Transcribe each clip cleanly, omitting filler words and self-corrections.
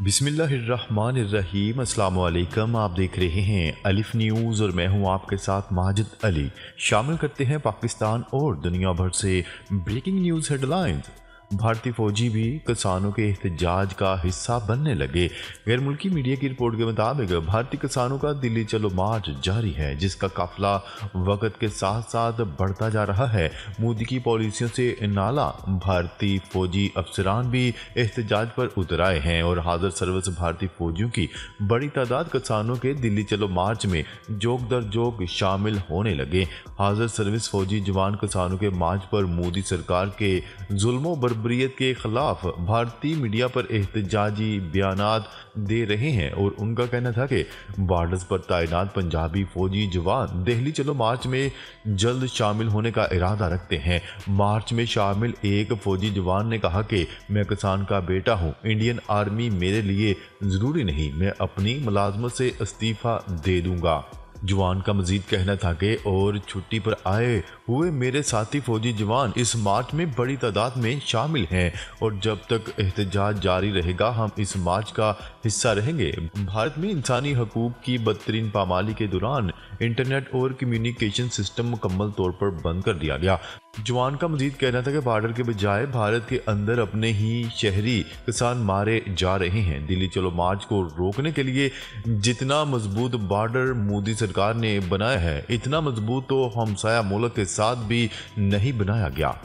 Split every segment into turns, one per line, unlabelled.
बिस्मिल्लाहिर्रहमानिर्रहीम। अस्सलाम वालेकुम। आप देख रहे हैं अलिफ न्यूज़ और मैं हूं आपके साथ माजिद अली। शामिल करते हैं पाकिस्तान और दुनिया भर से ब्रेकिंग न्यूज़ हेडलाइंस। भारतीय फौजी भी किसानों के एहतजाज का हिस्सा बनने लगे। गैर मुल्की मीडिया की रिपोर्ट के मुताबिक भारतीय किसानों का दिल्ली चलो मार्च जारी है, जिसका काफिला वक्त के साथ साथ बढ़ता जा रहा है। मोदी की पॉलिसियों से नाला भारतीय फौजी अफसरान भी एहतजाज पर उतर आए हैं और हाजिर सर्विस भारतीय फौजियों की बड़ी तादाद किसानों के दिल्ली चलो मार्च में जोग दर जोग शामिल होने लगे। हाजिर सर्विस फौजी जवान किसानों के मार्च पर मोदी सरकार के जुल्मों बर्बरियत के खिलाफ भारतीय मीडिया पर एहतजाजी बयानात दे रहे हैं और उनका कहना था कि बॉर्डर्स पर तैनात पंजाबी फौजी जवान दिल्ली चलो मार्च में जल्द शामिल होने का इरादा रखते हैं। मार्च में शामिल एक फौजी जवान ने कहा कि मैं किसान का बेटा हूं, इंडियन आर्मी मेरे लिए जरूरी नहीं, मैं अपनी मुलाजमत से इस्तीफा दे दूंगा। जवान का मजीद कहना था कि और छुट्टी पर आए हुए मेरे साथी फौजी जवान इस मार्च में बड़ी तादाद में शामिल हैं और जब तक एहतजाज जारी रहेगा हम इस मार्च का हिस्सा रहेंगे। भारत में इंसानी हकूक की बदतरीन पामाली के दौरान इंटरनेट और कम्युनिकेशन सिस्टम मुकम्मल तौर पर बंद कर दिया गया। जवान का मजीद कहना था कि बॉर्डर के बजाय भारत के अंदर अपने ही शहरी किसान मारे जा रहे हैं। दिल्ली चलो मार्च को रोकने के लिए जितना मजबूत बॉर्डर मोदी सरकार ने बनाया है, इतना मजबूत तो हमसाया मुल्क के साथ भी नहीं बनाया गया।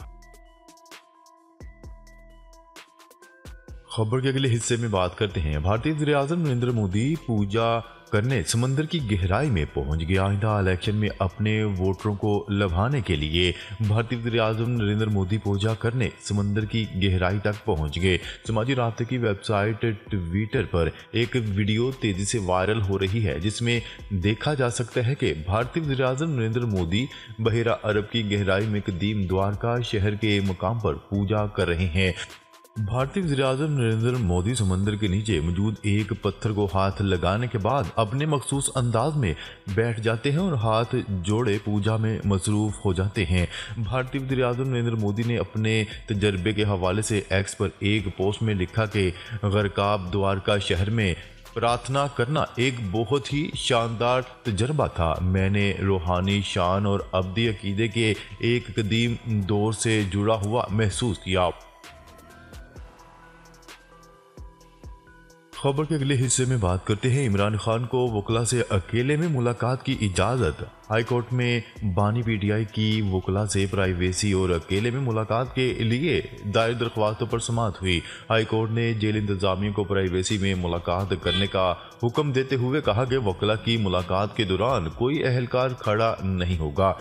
खबर के अगले हिस्से में बात करते हैं। भारतीय वज़ीर-ए-आज़म नरेंद्र मोदी पूजा करने समंदर की गहराई में पहुंच गया। आइंदा इलेक्शन में अपने वोटरों को लभाने के लिए भारतीय वज़ीर-ए-आज़म नरेंद्र मोदी पूजा करने समंदर की गहराई तक पहुंच गए। समाजी राब्ते की वेबसाइट ट्विटर पर एक वीडियो तेजी से वायरल हो रही है, जिसमें देखा जा सकता है कि भारतीय वज़ीर-ए-आज़म नरेंद्र मोदी बहिरा अरब की गहराई में कदीम द्वारका शहर के मुकाम पर पूजा कर रहे हैं। भारतीय वज़ीर-ए-आज़म नरेंद्र मोदी समंदर के नीचे मौजूद एक पत्थर को हाथ लगाने के बाद अपने मखसूस अंदाज में बैठ जाते हैं और हाथ जोड़े पूजा में मसरूफ हो जाते हैं। भारतीय वज़ीर-ए-आज़म नरेंद्र मोदी ने अपने तजर्बे के हवाले से एक्स पर एक पोस्ट में लिखा कि गरकाब द्वारका शहर में प्रार्थना करना एक बहुत ही शानदार तजर्बा था। मैंने रूहानी शान और अब्दी अकीदे के एक कदीम दौर से जुड़ा हुआ महसूस किया। खबर के अगले हिस्से में बात करते हैं। इमरान खान को वकला से अकेले में मुलाकात की इजाज़त। हाई कोर्ट में बानी पीटीआई की वकला से प्राइवेसी और अकेले में मुलाकात के लिए दायर दरख्वास्तों पर समाअत हुई। हाई कोर्ट ने जेल इंतजामिया को प्राइवेसी में मुलाकात करने का हुक्म देते हुए कहा कि वकला की मुलाकात के दौरान कोई अहलकार खड़ा नहीं होगा।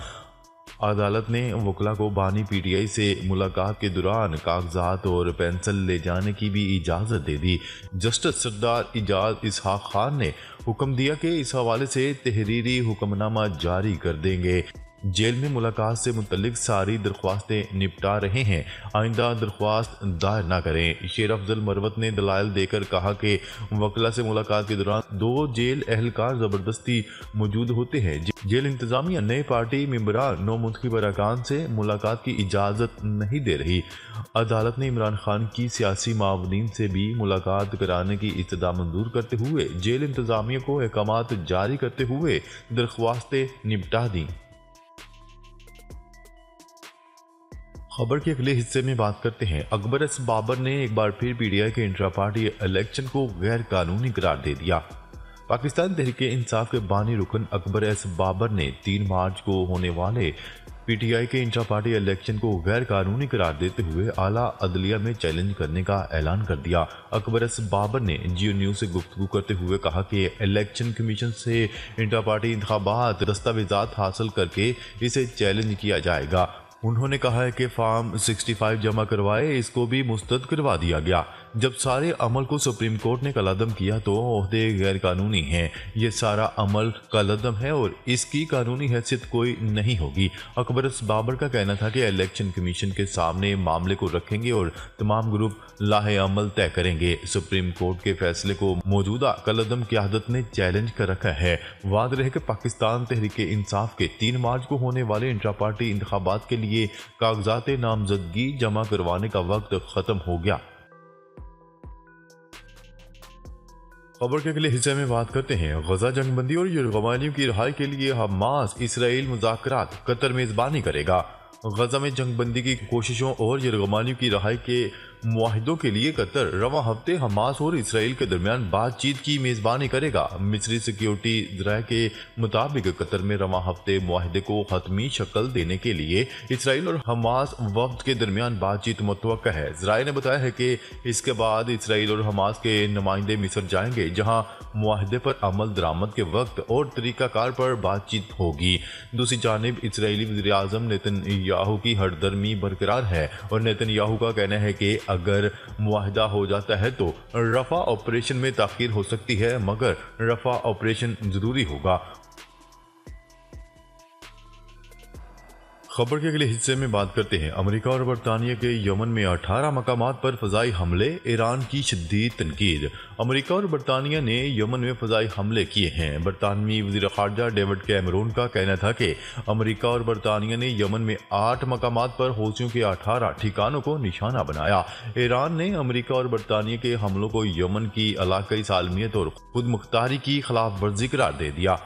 अदालत ने वकला को बानी पीटीआई से मुलाकात के दौरान कागजात और पेंसिल ले जाने की भी इजाज़त दे दी। जस्टिस सरदार इजाज इसहाक खान ने हुक्म दिया कि इस हवाले से तहरीरी हुक्मनामा जारी कर देंगे। जेल में मुलाकात से मुतल्लिक सारी दरख्वास्तें निपटा रहे हैं, आइंदा दरख्वास्त दायर न करें। शेर अफजल मरवत ने दलाइल देकर कहा कि वकला से मुलाकात के दौरान दो जेल अहलकार ज़बरदस्ती मौजूद होते हैं। जेल इंतजामिया नए पार्टी मेंबरान नौ मुंतखब अरकान से मुलाकात की इजाज़त नहीं दे रही। अदालत ने इमरान खान की सियासी मावनीन से भी मुलाकात कराने की इस्तदा मंजूर करते हुए जेल इंतजामिया को अहकामात जारी करते हुए दरख्वास्तें निपटा दी। खबर के अगले हिस्से में बात करते हैं। अकबर एस बाबर ने एक बार फिर पीटीआई के इंट्रा पार्टी इलेक्शन को गैर कानूनी करार दे दिया। पाकिस्तान तहरीक इंसाफ के बानी रुकन अकबर एस बाबर ने 3 मार्च को होने वाले पीटीआई के इंट्रा पार्टी इलेक्शन को गैर कानूनी करार देते हुए आला अदलिया में चैलेंज करने का ऐलान कर दिया। अकबर एस बाबर ने जियो न्यूज से गुफ्तगू करते हुए कहा कि इलेक्शन कमीशन से इंट्रा पार्टी इंतखाबात दस्तावेजात हासिल करके इसे चैलेंज किया जाएगा। उन्होंने कहा है कि फॉर्म 65 जमा करवाए, इसको भी मुस्तरद करवा दिया गया। जब सारे अमल को सुप्रीम कोर्ट ने कलअदम किया तो ओहदे गैर कानूनी हैं। ये सारा अमल कलअदम है और इसकी कानूनी हैसियत कोई नहीं होगी। अकबर एस बाबर का कहना था कि इलेक्शन कमीशन के सामने मामले को रखेंगे और तमाम ग्रुप लाहे अमल तय करेंगे। सुप्रीम कोर्ट के फैसले को मौजूदा कलअदम क़यादत ने चैलेंज कर रखा है। वाद रहे कि पाकिस्तान तहरीक इंसाफ के 3 मार्च को होने वाले इंट्रा पार्टी इंतखाबात के लिए कागजात नामजदगी जमा करवाने का वक्त खत्म हो गया। खबर के अगले हिस्से में बात करते हैं गजा जंगबंदी और यरगमानियों की रिहाई के लिए हमास इसराइल मुज़ाकरात कतर मेजबानी करेगा। गजा में जंगबंदी की कोशिशों और यरगमानियों की रिहाई के मुआहिदों के लिए कतर रवा हफ्ते हमास और इसराइल के दरमियान बातचीत की मेजबानी करेगा। मिस्री सिक्योरिटी ज़राए के मुताबिक कतर में रवा हफ्ते मुआहिदे को हतमी शक्ल देने के लिए इसराइल और हमास वफ्द के दरमियान बातचीत मुतवक्का है। ज़राए ने बताया है कि इसके बाद इसराइल और हमास के नुमाइंदे मिस्र जाएंगे, जहां मुआहिदे पर अमल दरामद के वक्त और तरीक़ाकार पर बातचीत होगी। दूसरी जानिब इसराइली वज़ीर-ए-आज़म नेतन्याहू की हरदर्मी बरकरार है और नेतन्याहू का कहना है कि अगर मुआहिदा हो जाता है तो रफा ऑपरेशन में ताख़ीर हो सकती है, मगर रफा ऑपरेशन जरूरी होगा। खबर के अगले हिस्से में बात करते हैं अमेरिका और बरतानिया के यमन में 18 मकामात पर फजाई हमले, ईरान की शदीद तनकीद। अमेरिका और बरतानिया ने यमन में फजाई हमले किए हैं। बरतानवी वज़ीर ख़ारजा डेविड कैमरून का कहना था कि अमेरिका और बरतानिया ने यमन में 8 मकामात पर हौसियों के 18 ठिकानों को निशाना बनाया। ईरान ने अमेरिका और बरतानिया के हमलों को यमन की इलाकाई सालमियत और खुद मुख्तारी की खिलाफ वर्जी करार दे दिया।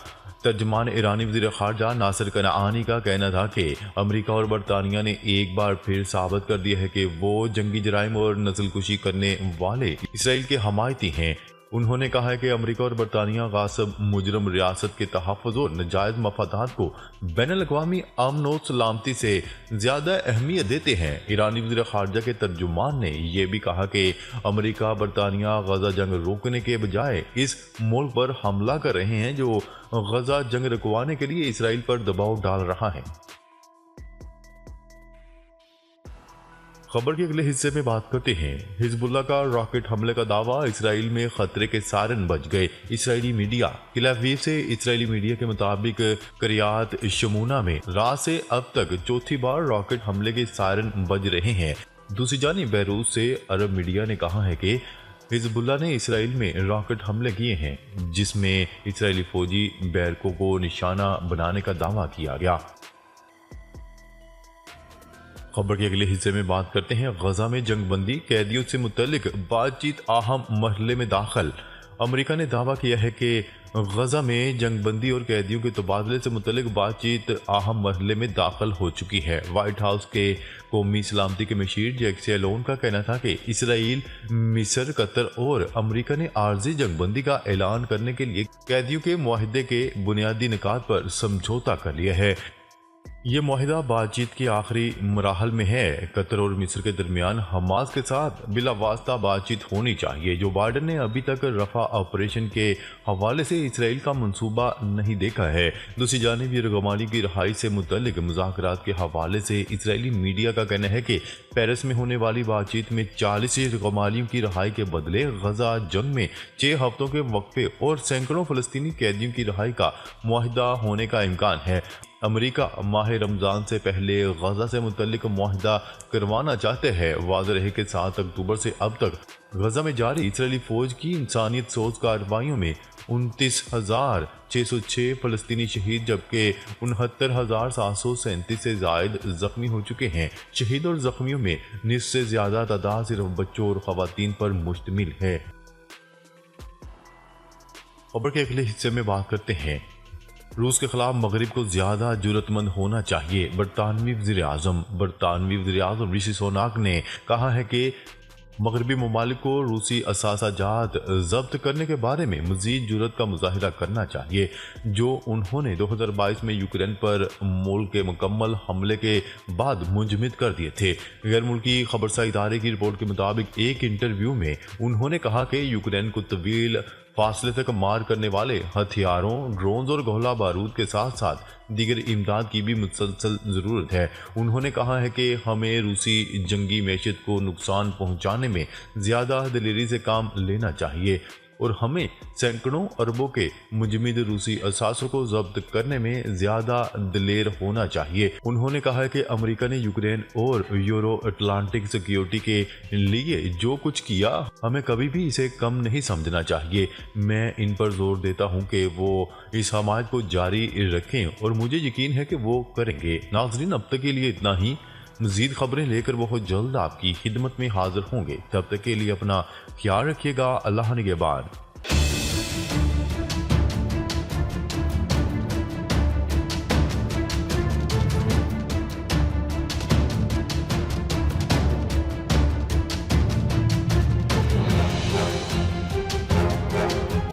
तर्जमान ईरानी वज़ीर ख़ारजा नासिर कनाआनी का कहना था कि अमेरिका और बरतानिया ने एक बार फिर साबित कर दिया है कि वो जंगी जराइम और नस्लकुशी करने वाले इसराइल के हमायती हैं। उन्होंने कहा है कि अमेरिका और बरतानिया गासिब मुजरम रियासत के तहफ़्फ़ुज़ और नजायज़ मफादात को बैनुल-अक़वामी अमन और सलामती से ज़्यादा अहमियत देते हैं। ईरानी वज़ीर ख़ारजा के तर्जुमान ने यह भी कहा कि अमेरिका बरतानिया गजा जंग रोकने के बजाय इस मुल्क पर हमला कर रहे हैं जो गजा जंग रुकवाने के लिए इसराइल पर दबाव डाल रहा है। खबर के अगले हिस्से में बात करते हैं हिजबुल्लाह का रॉकेट हमले का दावा, इसराइल में खतरे के सायरन बज गए। इसराइली मीडिया तेल अवीव से इसराइली मीडिया के मुताबिक करियात शमूना में रात से अब तक चौथी बार रॉकेट हमले के सायरन बज रहे हैं। दूसरी जानिब बैरूत से अरब मीडिया ने कहा है कि हिजबुल्लाह ने इसराइल में रॉकेट हमले किए हैं, जिसमें इसराइली फौजी बैरकों को निशाना बनाने का दावा किया गया। खबर के अगले हिस्से में बात करते हैं गजा में जंगबंदी कैदियों से मुतल्लिक बातचीत अहम मरहले में दाखिल। अमेरिका ने दावा किया है कि गजा में जंगबंदी और कैदियों के तबादले से मुतल्लिक बातचीत अहम मरहले में दाखिल हो चुकी है। व्हाइट हाउस के कौमी सलामती के मशीर जैक सैलोन का कहना था कि इसराइल, मिस्र, कतर और अमेरिका ने आर्जी जंगबंदी का ऐलान करने के लिए कैदियों के मुआहिदे के बुनियादी निकात पर समझौता कर लिया है। ये मुआहिदा बातचीत के आखिरी मराहल में है। कतर और मिस्र के दरमियान हमास के साथ बिला वास्ता बातचीत होनी चाहिए। जो बाइडन ने अभी तक रफा ऑपरेशन के हवाले से इसराइल का मंसूबा नहीं देखा है। दूसरी जानिब यरगमानी की रिहाई से मुतल्लिक मुज़ाकरात के हवाले से इसराइली मीडिया का कहना है कि पेरिस में होने वाली बातचीत में 40 यरगमानियों की रिहाई के बदले गजा जंग में 6 हफ्तों के वक्फे और सैकड़ों फ़लस्तीनी कैदियों की रिहाई का मुआहिदा होने का इम्कान है। अमेरिका माह रमज़ान से पहले गजा से मुतल्लिक मुआहिदा करवाना चाहते हैं। वाज़ेह रहे कि 7 अक्टूबर से अब तक गजा में जारी इसराइली फ़ौज की इंसानियत सोच कार्रवाइयों में 29,606 फ़लस्तीनी शहीद जबकि 69,737 से ज़ायद ज़ख्मी हो चुके हैं। शहीद और ज़ख्मियों में निस्फ़ से ज़्यादा तादाद सिर्फ बच्चों और ख़वातीन पर मुश्तमिल है। खबर के अगले हिस्से में बात करते हैं रूस के खिलाफ मगरिब को ज्यादा जुर्रतमंद होना चाहिए। बरतानवी वज़ीर-ए-आज़म ऋषि सुनाक ने कहा है कि मगरबी ममालिक को रूसी असासाजात जब्त करने के बारे में मजीद जुर्रत का मुजाहिरा करना चाहिए, जो उन्होंने 2022 में यूक्रेन पर मुल्क के मुकम्मल हमले के बाद मुंजमद कर दिए थे। गैर मुल्की खबरसा इदारे की रिपोर्ट के मुताबिक एक इंटरव्यू में उन्होंने कहा कि यूक्रेन को तवील फासले तक मार करने वाले हथियारों, ड्रोन्स और गोला बारूद के साथ साथ दीगर इमदाद की भी मुसलसल ज़रूरत है। उन्होंने कहा है कि हमें रूसी जंगी मैशत को नुकसान पहुंचाने में ज़्यादा दिलेरी से काम लेना चाहिए और हमें सैकड़ों अरबों के मुजमिद रूसी असासों को जब्त करने में ज़्यादा दिलेर होना चाहिए। उन्होंने कहा कि अमेरिका ने यूक्रेन और यूरो अटलांटिक सिक्योरिटी के लिए जो कुछ किया, हमें कभी भी इसे कम नहीं समझना चाहिए। मैं इन पर जोर देता हूं कि वो इस हमायत को जारी रखें और मुझे यकीन है कि वो करेंगे। नाज़रीन, अब तक के लिए इतना ही। मज़ीद खबरें लेकर बहुत जल्द आपकी खिदमत में हाजिर होंगे। तब तक के लिए अपना ख्याल रखिएगा। अल्लाह निगहबान। हैं।